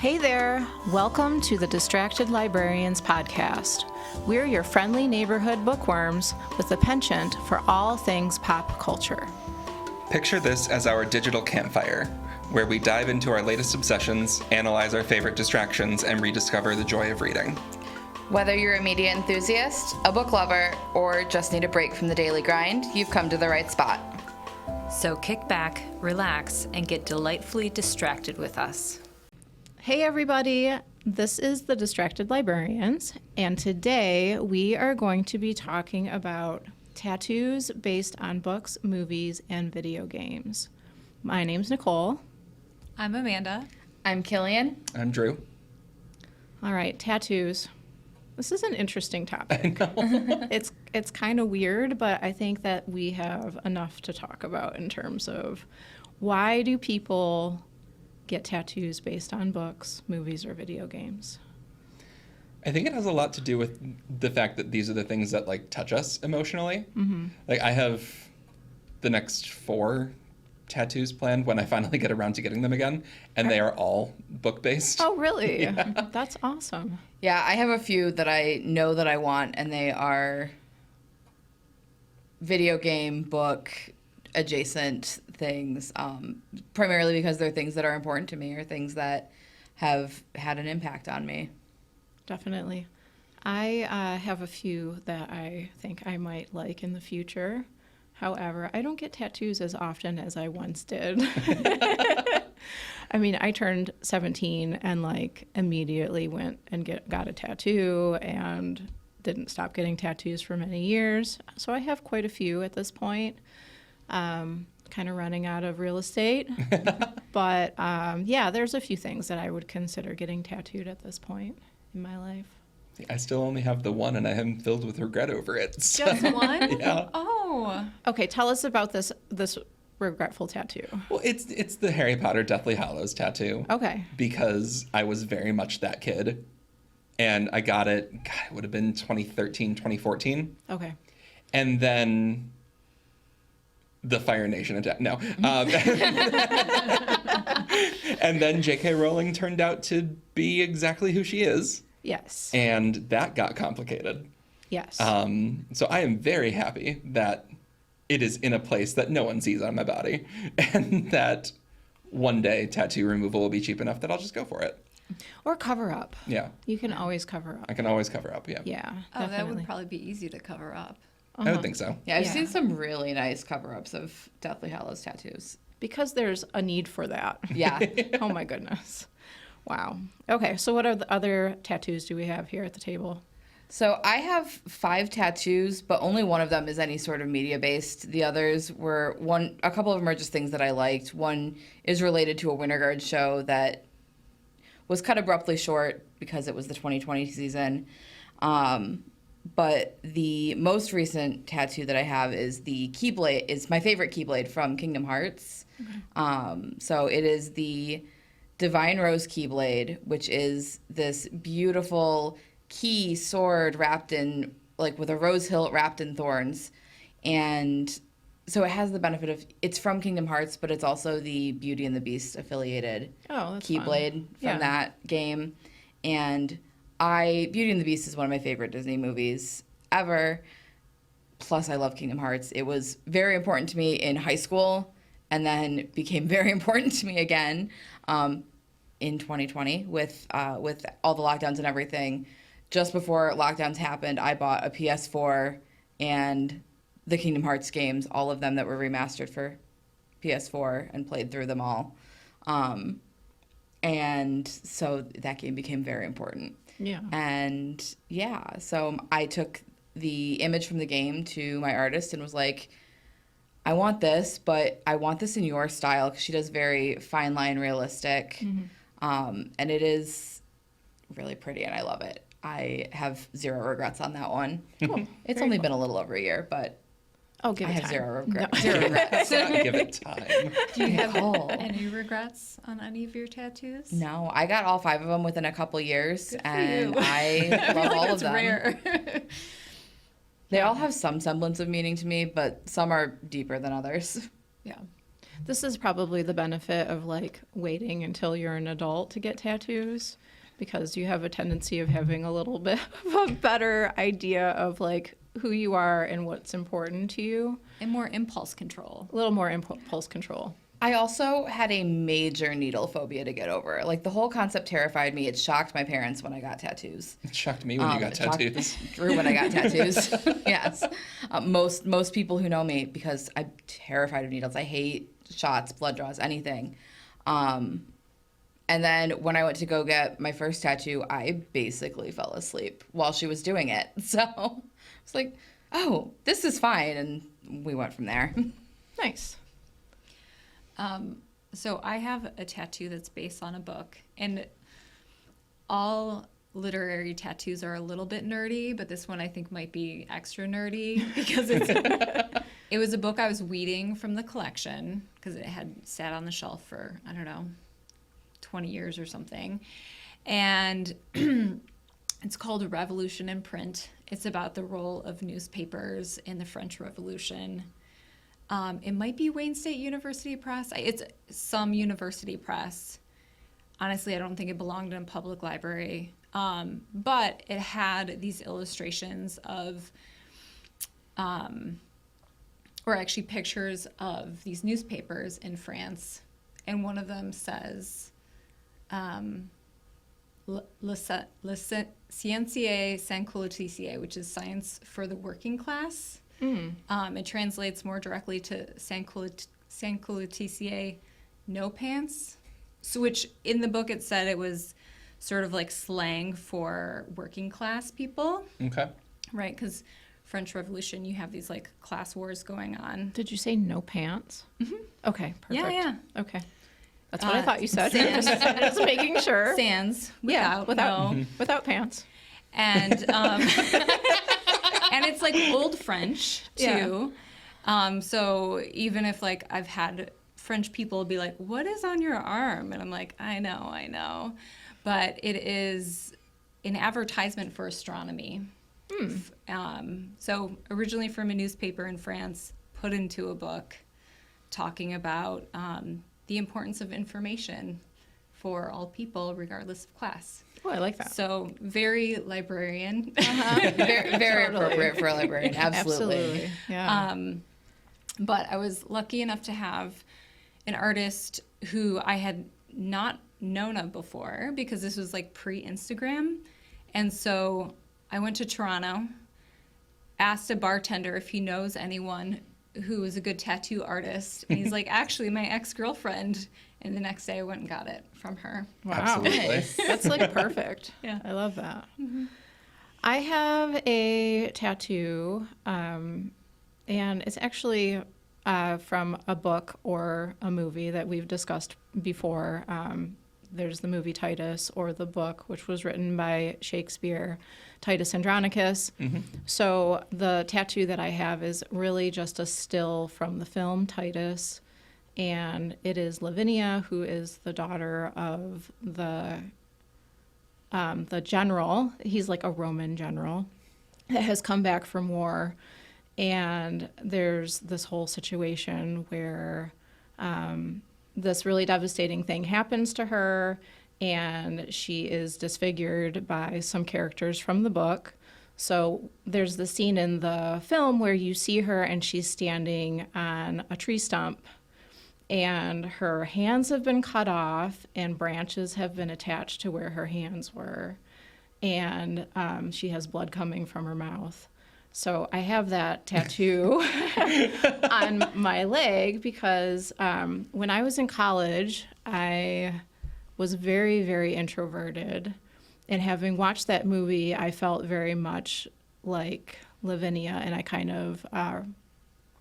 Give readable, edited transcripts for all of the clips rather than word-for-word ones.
Hey there! Welcome to the Distracted Librarians podcast. We're your friendly neighborhood bookworms with a penchant for all things pop culture. Picture this as our digital campfire, where we dive into our latest obsessions, analyze our favorite distractions, and rediscover the joy of reading. Whether you're a media enthusiast, a book lover, or just need a break from the daily grind, you've come to the right spot. So kick back, relax, and get delightfully distracted with us. Hey everybody, this is the Distracted Librarians, and today we are going to be talking about tattoos based on books, movies, and video games. My name's Nicole. I'm Amanda. I'm Killian. I'm Drew. All right, tattoos. This is an interesting topic. I know. It's kind of weird, but I think that we have enough to talk about in terms of why do people get tattoos based on books, movies, or video games? I think it has a lot to do with the fact that these are the things that touch us emotionally. Mm-hmm. I have the next 4 tattoos planned when I finally get around to getting them again, and they are all book-based. Oh, really? Yeah. That's awesome. Yeah, I have a few that I know that I want, and they are video game, book, adjacent things, primarily because they're things that are important to me or things that have had an impact on me. Definitely. I have a few that I think I might like in the future. However, I don't get tattoos as often as I once did. I mean, I turned 17 and immediately went and got a tattoo and didn't stop getting tattoos for many years. So I have quite a few at this point. Kind of running out of real estate. But yeah, there's a few things that I would consider getting tattooed at this point in my life. I still only have the one, and I am filled with regret over it. So. Just one? Yeah. Oh. Okay, tell us about this regretful tattoo. Well, it's the Harry Potter Deathly Hallows tattoo. Okay. Because I was very much that kid. And I got it, it would have been 2013, 2014. Okay. And then the Fire Nation attack. No. And then J.K. Rowling turned out to be exactly who she is. Yes. And that got complicated. Yes. So I am very happy that it is in a place that no one sees on my body, and that one day tattoo removal will be cheap enough that I'll just go for it. Or cover up. Yeah. You can always cover up. I can always cover up, yeah. Yeah, Oh, definitely. that would probably be easy to cover up. I would think so. Yeah, I've Yeah. seen some really nice cover-ups of Deathly Hallows tattoos. Because there's a need for that. Yeah. Oh my goodness. Wow. Okay, so what are the other tattoos do we have here at the table? So I have 5 tattoos, but only one of them is any sort of media-based. The others were a couple of them are just things that I liked. One is related to a Winter Guard show that was cut abruptly short because it was the 2020 season. But the most recent tattoo that I have is the Keyblade. Is my favorite Keyblade from Kingdom Hearts. Okay. So it is the Divine Rose Keyblade, which is this beautiful key sword wrapped in, with a rose hilt wrapped in thorns. And so it has the benefit of, it's from Kingdom Hearts, but it's also the Beauty and the Beast affiliated Keyblade from that game. And Beauty and the Beast is one of my favorite Disney movies ever. Plus, I love Kingdom Hearts. It was very important to me in high school, and then became very important to me again in 2020 with all the lockdowns and everything. Just before lockdowns happened, I bought a PS4 and the Kingdom Hearts games, all of them that were remastered for PS4, and played through them all. And so that game became very important. Yeah. And yeah, so I took the image from the game to my artist and was like, I want this, but I want this in your style, because she does very fine line realistic. Mm-hmm. And it is really pretty, and I love it. I have 0 regrets on that one. Cool. It's only been a little over a year, but give I it have time. 0 regrets. No. 0 regrets. Give it time. Do you have Nicole. any regrets on any of your tattoos? No, I got all 5 of them within a couple years, Good for and you. I love all of that's them. rare. They all have some semblance of meaning to me, but some are deeper than others. Yeah. This is probably the benefit of like waiting until you're an adult to get tattoos, because you have a tendency of having a little bit of a better idea of like who you are and what's important to you. And more impulse control. A little more impulse control. I also had a major needle phobia to get over. Like, the whole concept terrified me. It shocked my parents when I got tattoos. It shocked me when you got It shocked tattoos. Drew when I got tattoos. Yes. Most people who know me, because I'm terrified of needles. I hate shots, blood draws, anything. And then when I went to go get my first tattoo, I basically fell asleep while she was doing it. So I was like, oh, this is fine. And we went from there. Nice. So I have a tattoo that's based on a book, and all literary tattoos are a little bit nerdy, but this one I think might be extra nerdy because it was a book I was weeding from the collection because it had sat on the shelf for, I don't know, 20 years or something. And it's called Revolution in Print. It's about the role of newspapers in the French Revolution. It might be Wayne State University Press. It's some university press. Honestly, I don't think it belonged in a public library. But it had these illustrations of, or actually pictures of these newspapers in France. And one of them says, Le Scientiae sans Coloticier, which is science for the working class. It translates more directly to sans Coloticier, no pants. So, which in the book it said it was sort of like slang for working class people. Okay. Right, because French Revolution, you have these like class wars going on. Did you say no pants? Mm-hmm. Okay, perfect. Yeah. Okay. That's what I thought you said. Sans. Just making sure. Sans. Without pants. And and it's like old French too. Yeah. So even if like I've had French people be like, "What is on your arm?" and I'm like, I know. But it is an advertisement for astronomy. So originally from a newspaper in France, put into a book, talking about the importance of information for all people, regardless of class. Oh, I like that. So very librarian. Very appropriate for a librarian. Absolutely. Yeah. But I was lucky enough to have an artist who I had not known of before, because this was like pre-Instagram. And so I went to Toronto, asked a bartender if he knows anyone who is a good tattoo artist. And he's like, actually, my ex-girlfriend. And the next day I went and got it from her. Wow. Absolutely. That's like perfect. Yeah. I love that. Mm-hmm. I have a tattoo, and it's actually from a book or a movie that we've discussed before. There's the movie Titus, or the book, which was written by Shakespeare, Titus Andronicus. Mm-hmm. So the tattoo that I have is really just a still from the film Titus. And it is Lavinia, who is the daughter of the general. He's like a Roman general that has come back from war. And there's this whole situation where this really devastating thing happens to her, and she is disfigured by some characters from the book. So there's the scene in the film where you see her and she's standing on a tree stump, and her hands have been cut off and branches have been attached to where her hands were, and she has blood coming from her mouth. So I have that tattoo on my leg because when I was in college, I was very, very introverted. And having watched that movie, I felt very much like Lavinia, and I kind of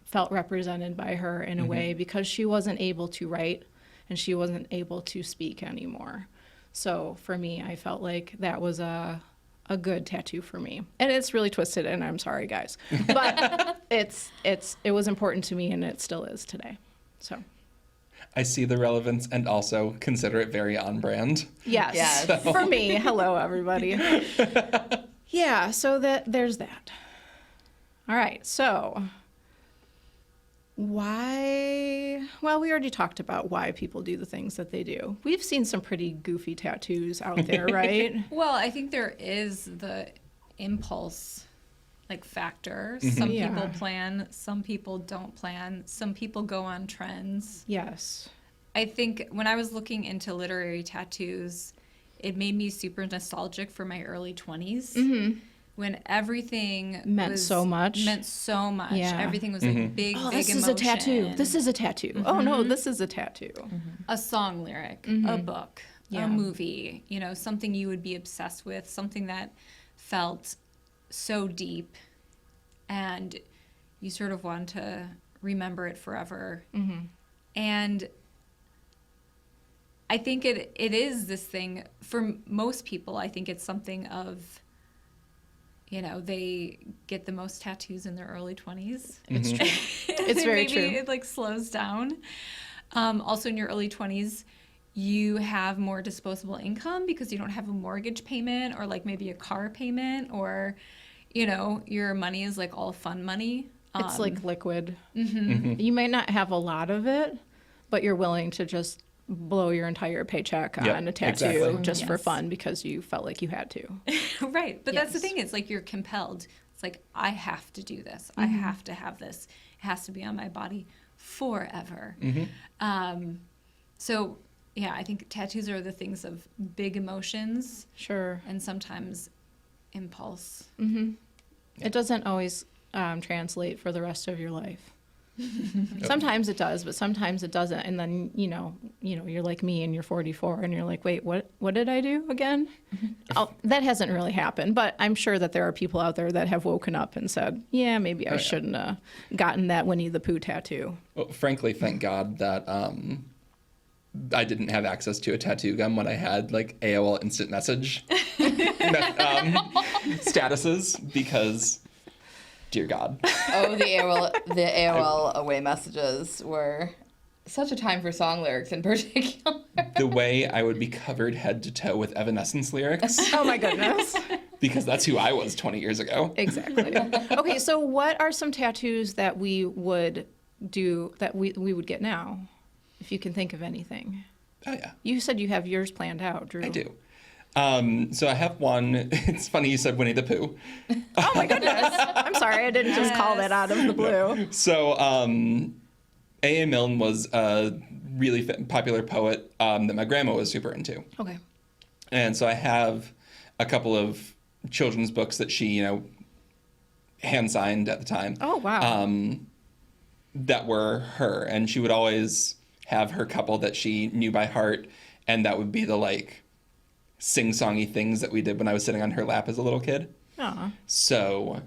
felt represented by her in a way, because she wasn't able to write and she wasn't able to speak anymore. So for me, I felt like that was a good tattoo for me. And it's really twisted, and I'm sorry, guys. But it was important to me, and it still is today. So I see the relevance and also consider it very on brand. yes. For me. Hello, everybody. Yeah, so there's that. All right, so Why? Well, we already talked about why people do the things that they do. We've seen some pretty goofy tattoos out there, right? Well, I think there is the impulse like factor. Some Yeah. people plan, some people don't plan, some people go on trends. Yes. I think when I was looking into literary tattoos, it made me super nostalgic for my early 20s. When everything Meant so much. Meant so much. Yeah. Everything was like big, Oh, big this emotion. is a tattoo. This is a tattoo. Oh, no, this is a tattoo. A song lyric, a book, Yeah. a movie, you know, something you would be obsessed with, something that felt so deep and you sort of want to remember it forever. And I think it is this thing for most people. I think it's something of, you know, they get the most tattoos in their early 20s. It's true. It's very Maybe true. it like slows down. Also in your early 20s, you have more disposable income because you don't have a mortgage payment or like maybe a car payment, or, you know, your money is like all fun money. It's like liquid. You might not have a lot of it, but you're willing to just blow your entire paycheck Yep, on a tattoo exactly. just for Yes. fun because you felt like you had to. Right. But that's the Yes. thing. It's like you're compelled. It's like, I have to do this. I have to have this. It has to be on my body forever. So, yeah, I think tattoos are the things of big emotions Sure. and sometimes impulse. It doesn't always translate for the rest of your life. Sometimes it does, but sometimes it doesn't. And then, you're like me and you're 44 and you're like, wait, what did I do again? That hasn't really happened, but I'm sure that there are people out there that have woken up and said, yeah, maybe I shouldn't have gotten that Winnie the Pooh tattoo. Well, frankly, thank God that I didn't have access to a tattoo gun when I had like AOL instant message statuses, because dear God. Oh, the AOL away messages were such a time for song lyrics in particular. The way I would be covered head to toe with Evanescence lyrics, Oh my goodness. because that's who I was 20 years ago. Exactly. Okay, so what are some tattoos that we would do that we would get now, if you can think of anything? Oh, yeah. You said you have yours planned out, Drew. I do. So I have one. It's funny you said Winnie the Pooh. Oh my goodness. I'm sorry, I didn't just call that out of the blue. So A.A. Milne was a really popular poet that my grandma was super into. Okay. And so I have a couple of children's books that she, hand signed at the time. Oh, wow. That were her. And she would always have her couple that she knew by heart. And that would be the like sing-songy things that we did when I was sitting on her lap as a little kid. Aw. So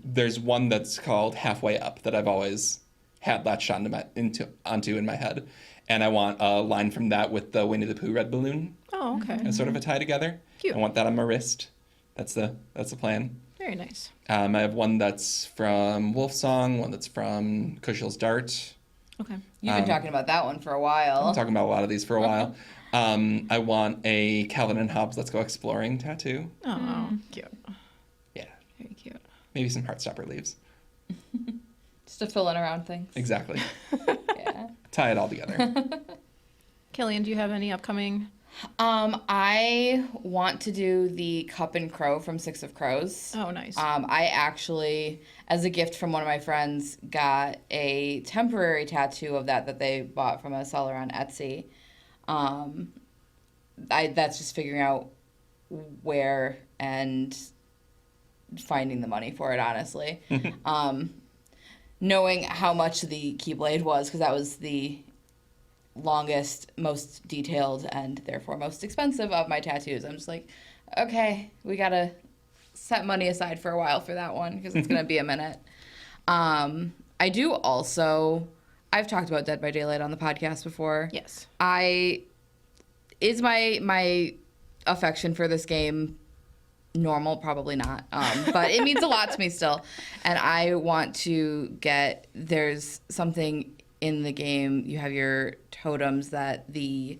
there's one that's called Halfway Up that I've always had latched onto in my head. And I want a line from that with the Winnie the Pooh red balloon Oh, okay. as sort of a tie together. Cute. I want that on my wrist. That's the plan. Very nice. I have one that's from Wolf Song, one that's from Cushion's Dart. Okay. You've been talking about that one for a while. I'm talking about a lot of these for a while. I want a Calvin and Hobbes Let's Go Exploring tattoo. Oh, cute. Yeah. Very cute. Maybe some Heartstopper leaves. Just to fill in around things. Exactly. Yeah. Tie it all together. Killian, do you have any upcoming? I want to do the Cup and Crow from Six of Crows. Oh, nice. I actually, as a gift from one of my friends, got a temporary tattoo of that they bought from a seller on Etsy. That's just figuring out where and finding the money for it, honestly. Knowing how much the Keyblade was, because that was the longest, most detailed, and therefore most expensive of my tattoos. I'm just like, okay, we gotta set money aside for a while for that one, because it's gonna be a minute. I do also, I've talked about Dead by Daylight on the podcast before. Yes. Is my affection for this game normal? Probably not. But it means a lot to me still. And I want to there's something in the game, you have your totems that the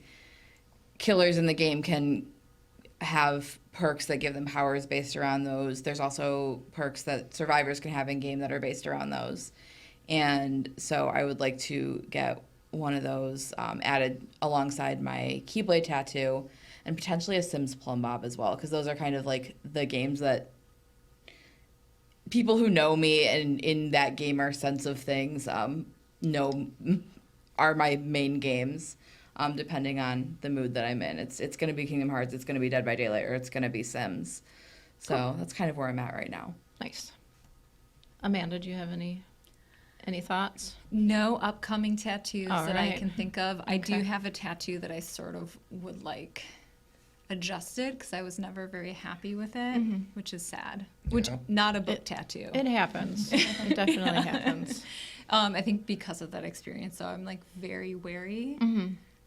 killers in the game can have perks that give them powers based around those. There's also perks that survivors can have in game that are based around those. And so I would like to get one of those added alongside my Keyblade tattoo, and potentially a Sims Plumb Bob as well, because those are kind of like the games that people who know me and in that gamer sense of things know are my main games, depending on the mood that I'm in. It's going to be Kingdom Hearts, it's going to be Dead by Daylight, or it's going to be Sims. So that's kind of where I'm at right now. Nice. Amanda, do you have any thoughts? No upcoming tattoos All that I right. can think of. I do Okay. have a tattoo that I sort of would like adjusted because I was never very happy with it, which is sad. Which Yeah. not a book tattoo. It happens. It definitely happens. I think because of that experience, so I'm like very wary.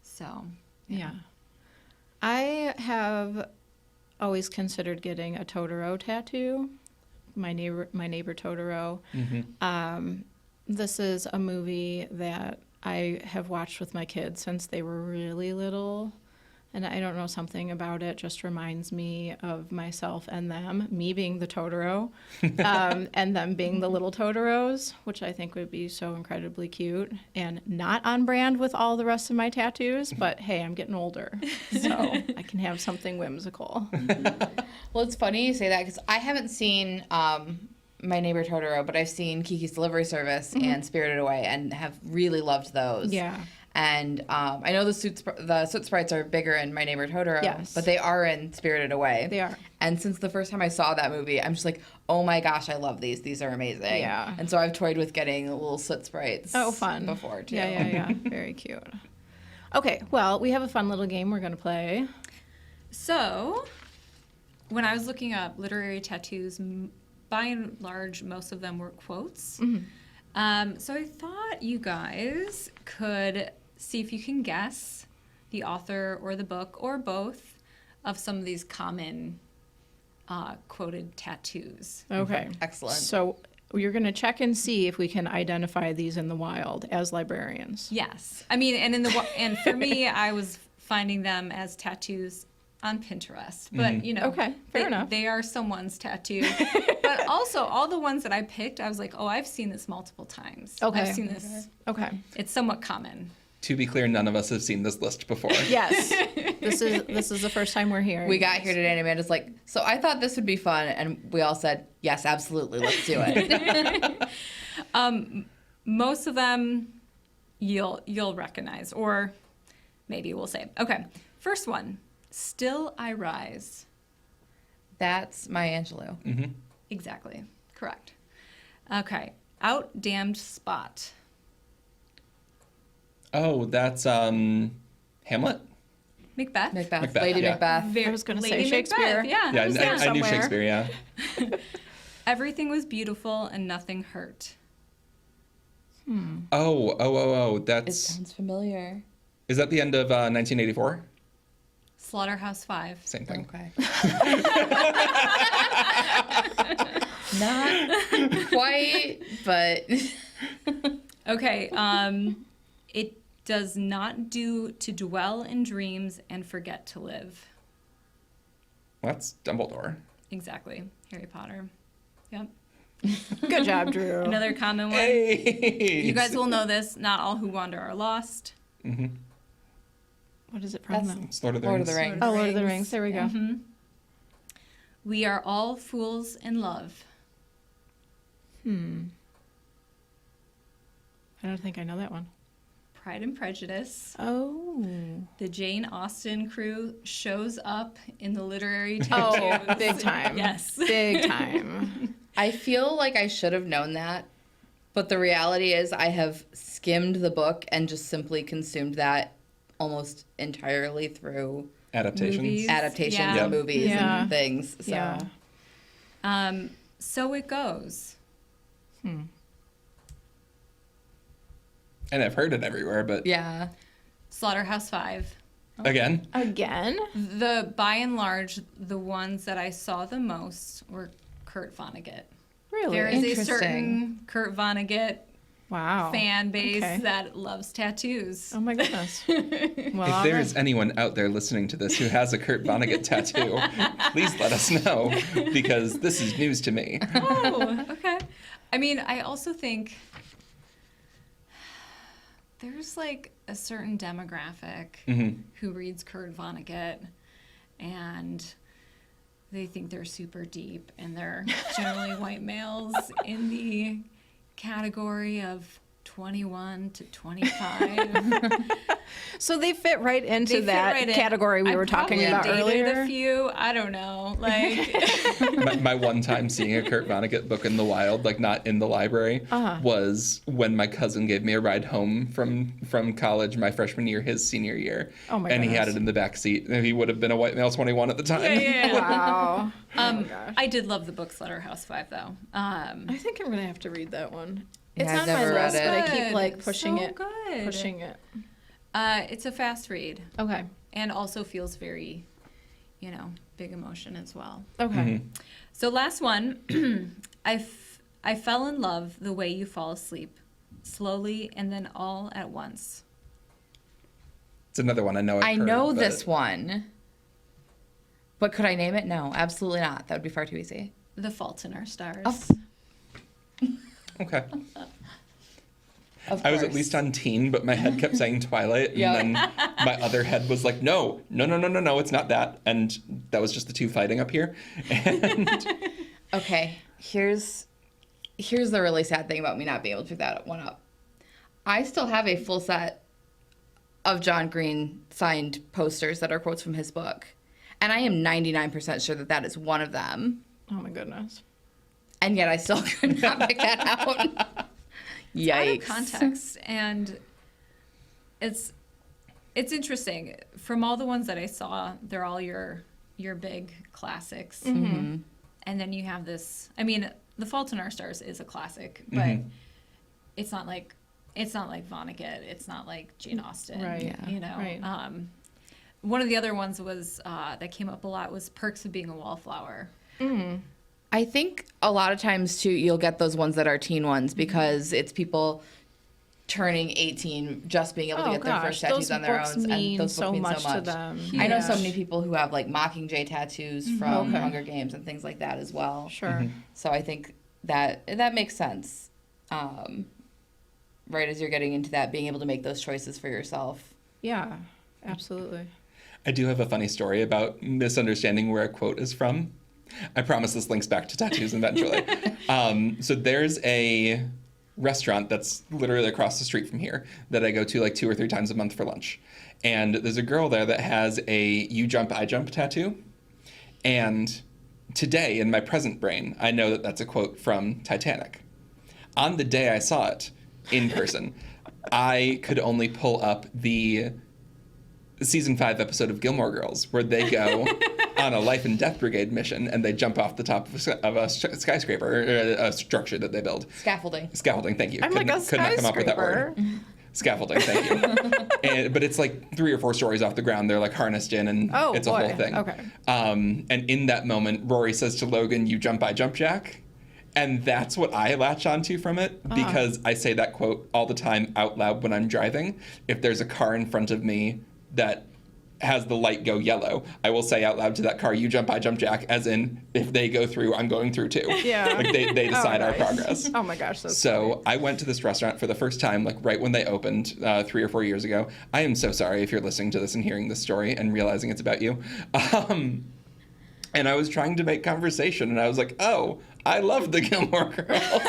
So Yeah. I have always considered getting a Totoro tattoo. My neighbor Totoro. This is a movie that I have watched with my kids since they were really little. And I don't know, something about it just reminds me of myself and them, me being the Totoro, and them being the little Totoros, which I think would be so incredibly cute and not on brand with all the rest of my tattoos. But hey, I'm getting older, so I can have something whimsical. Well, it's funny you say that because I haven't seen My Neighbor Totoro, but I've seen Kiki's Delivery Service and Spirited Away and have really loved those. Yeah. And I know the soot sprites are bigger in My Neighbor Totoro, Yes. but they are in Spirited Away. They are. And since the first time I saw that movie, I'm just like, oh my gosh, I love these. These are amazing. Yeah. And so I've toyed with getting little soot sprites. Oh, fun. Before, too. Yeah. Very cute. Okay, well, we have a fun little game we're going to play. So, when I was looking up literary tattoos, by and large, most of them were quotes. So I thought you guys could see if you can guess the author or the book or both of some of these common quoted tattoos. Okay. Excellent. So you're going to check and see if we can identify these in the wild as librarians. Yes, I mean, and for me, I was finding them as tattoos on Pinterest, but you know, Okay, fair enough. They are someone's tattoo. But also, all the ones that I picked, I was like, oh, I've seen this multiple times. Okay. I've seen this. Okay. It's somewhat common. To be clear, none of us have seen this list before. Yes. This is the first time we're here. We got here today and Amanda's like, so I thought this would be fun. And we all said, yes, absolutely. Let's do it. Most of them you'll recognize, or maybe we'll say. Okay, first one. Still I rise. That's Maya Angelou. Exactly. Correct. Okay. Out damned spot. Oh, that's Hamlet? Macbeth. Macbeth. Macbeth, Lady yeah. Macbeth. I was gonna say Lady Shakespeare. Macbeth, yeah. Yeah, it was I there knew somewhere. Shakespeare, yeah. Everything was beautiful and nothing hurt. Oh, It that's... sounds familiar. Is that the end of 1984? Slaughterhouse 5. Same thing. Okay. Not quite, but Okay. It does not do to dwell in dreams and forget to live. Well, that's Dumbledore. Exactly. Harry Potter. Yep. Good job, Drew. Another common one. Hey! You guys will know this. Not all who wander are lost. What is it from That's- though? It's Lord of the Lord Rings. of the Rings. Oh, Lord of the Rings. There we go. We are all fools in love. I don't think I know that one. Pride and Prejudice. Oh. The Jane Austen crew shows up in the literary Oh, tattoos. big time. Yes. Big time. I feel like I should have known that. But the reality is I have skimmed the book and just simply consumed that almost entirely through Adaptations. Movies. adaptations Yeah. and movies Yeah. and things. So Yeah. So it goes. And I've heard it everywhere, but yeah. Slaughterhouse 5. again, Again? By and large, the ones that I saw the most were Kurt Vonnegut. Really? There is a Interesting. certain Kurt Vonnegut Wow. fan base Okay. that loves tattoos. Oh my goodness. Well, if there is anyone out there listening to this who has a Kurt Vonnegut tattoo, please let us know, because this is news to me. Oh, okay. I mean, I also think there's like a certain demographic who reads Kurt Vonnegut, and they think they're super deep, and they're generally white males in the category of 21 to 25. So they fit right into They fit that right in. category we I were talking probably about dated earlier. a few. I don't know. Like, My one time seeing a Kurt Vonnegut book in the wild, like not in the library, was when my cousin gave me a ride home from college my freshman year, his senior year. Oh my And he had goodness. it in the back seat. And he would have been a white male 21 at the time. yeah. Wow. Oh my gosh. I did love the book Slaughterhouse 5 though. I think I'm gonna have to read that one. Yeah, It's I've on my never read list, it. but I keep Good. like pushing So it. good. Pushing it. It's a fast read Okay. and also feels very, big emotion as well. Okay. So last one, I fell in love the way you fall asleep, slowly and then all at once. It's another one I know. I know this one. But could I name it? No, absolutely not. That would be far too easy. The Fault in Our Stars. Oh. Okay. Of I was at course. least on teen, but my head kept saying Twilight, and Yeah. then my other head was like, no, it's not that. And that was just the two fighting up here. And Okay, here's the really sad thing about me not being able to pick that one up. I still have a full set of John Green signed posters that are quotes from his book. And I am 99% sure that is one of them. Oh my goodness. And yet I still could not pick that out. Out of Yikes. context, and it's interesting. From all the ones that I saw, they're all your big classics. And then you have this. I mean, The Fault in Our Stars is a classic, but it's not like Vonnegut. It's not like Jane Austen. Right. Yeah. Right. One of the other ones was that came up a lot was Perks of Being a Wallflower. I think a lot of times too you'll get those ones that are teen ones because it's people turning 18 just being able to Oh get their first tattoos those on their books own, mean and those books so mean much so much to them. I know Yeah. so many people who have like Mockingjay tattoos from Hunger Games and things like that as well. Sure. So I think that makes sense. Right as you're getting into that, being able to make those choices for yourself. Yeah. Absolutely. I do have a funny story about misunderstanding where a quote is from. I promise this links back to tattoos eventually. So there's a restaurant that's literally across the street from here that I go to like 2 or 3 times a month for lunch. And there's a girl there that has a "You Jump, I Jump" tattoo. And today, in my present brain, I know that that's a quote from Titanic. On the day I saw it in person, I could only pull up the season 5 episode of Gilmore Girls, where they go on a life and death brigade mission and they jump off the top of a skyscraper, or a structure that they build. Scaffolding, thank you. I'm like a Could not come up with that word. Scaffolding, thank you. But it's like 3 or 4 stories off the ground. They're like harnessed in, and Oh, it's a boy. whole thing. Okay. And in that moment, Rory says to Logan, "You jump, I jump, Jack." And that's what I latch onto from it, because I say that quote all the time out loud when I'm driving. If there's a car in front of me that has the light go yellow, I will say out loud to that car, "You jump, I jump, Jack," as in, if they go through, I'm going through too. Yeah. Like they decide our nice. progress. Oh my gosh. That's So I went to this restaurant for the first time, like right when they opened 3 or 4 years ago. I am so sorry if you're listening to this and hearing this story and realizing it's about you. And I was trying to make conversation, and I was like, "Oh, I love the Gilmore Girls."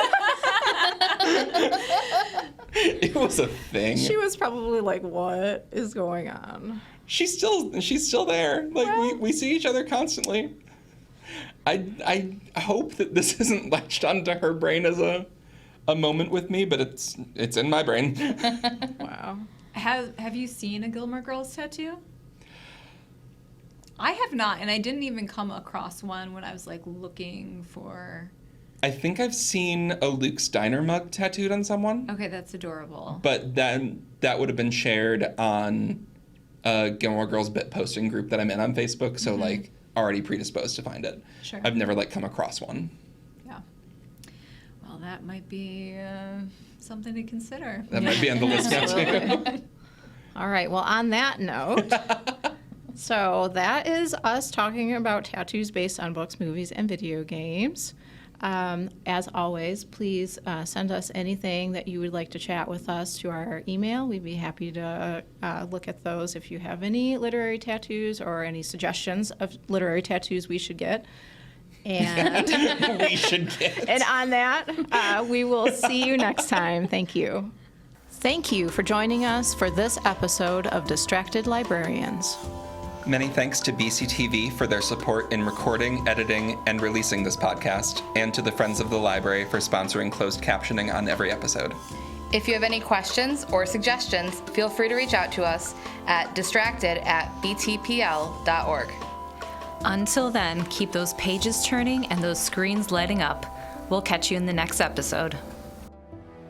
It was a thing. She was probably like, "What is going on?" She's still there. Like we see each other constantly. I hope that this isn't latched onto her brain as a moment with me, but it's in my brain. Wow. Have you seen a Gilmore Girls tattoo? I have not, and I didn't even come across one when I was like looking for. I think I've seen a Luke Steiner mug tattooed on someone, Okay, that's adorable. but then that would have been shared on a Gilmore Girls bit posting group that I'm in on Facebook, so like already predisposed to find it. Sure. I've never like come across one. Yeah. Well, that might be something to consider. That might be on the list now too. Absolutely. All right. Well, on that note, so that is us talking about tattoos based on books, movies, and video games. As always, please send us anything that you would like to chat with us to our email. We'd be happy to look at those if you have any literary tattoos or any suggestions of literary tattoos we should get. And We should get. And on that, we will see you next time. Thank you. Thank you for joining us for this episode of Distracted Librarians. Many thanks to BCTV for their support in recording, editing, and releasing this podcast, and to the Friends of the Library for sponsoring closed captioning on every episode. If you have any questions or suggestions, feel free to reach out to us at distracted@btpl.org. Until then, keep those pages turning and those screens lighting up. We'll catch you in the next episode.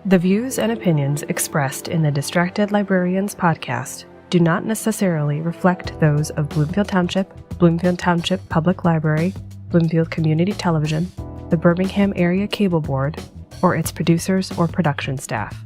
The views and opinions expressed in the Distracted Librarians podcast do not necessarily reflect those of Bloomfield Township, Bloomfield Township Public Library, Bloomfield Community Television, the Birmingham Area Cable Board, or its producers or production staff.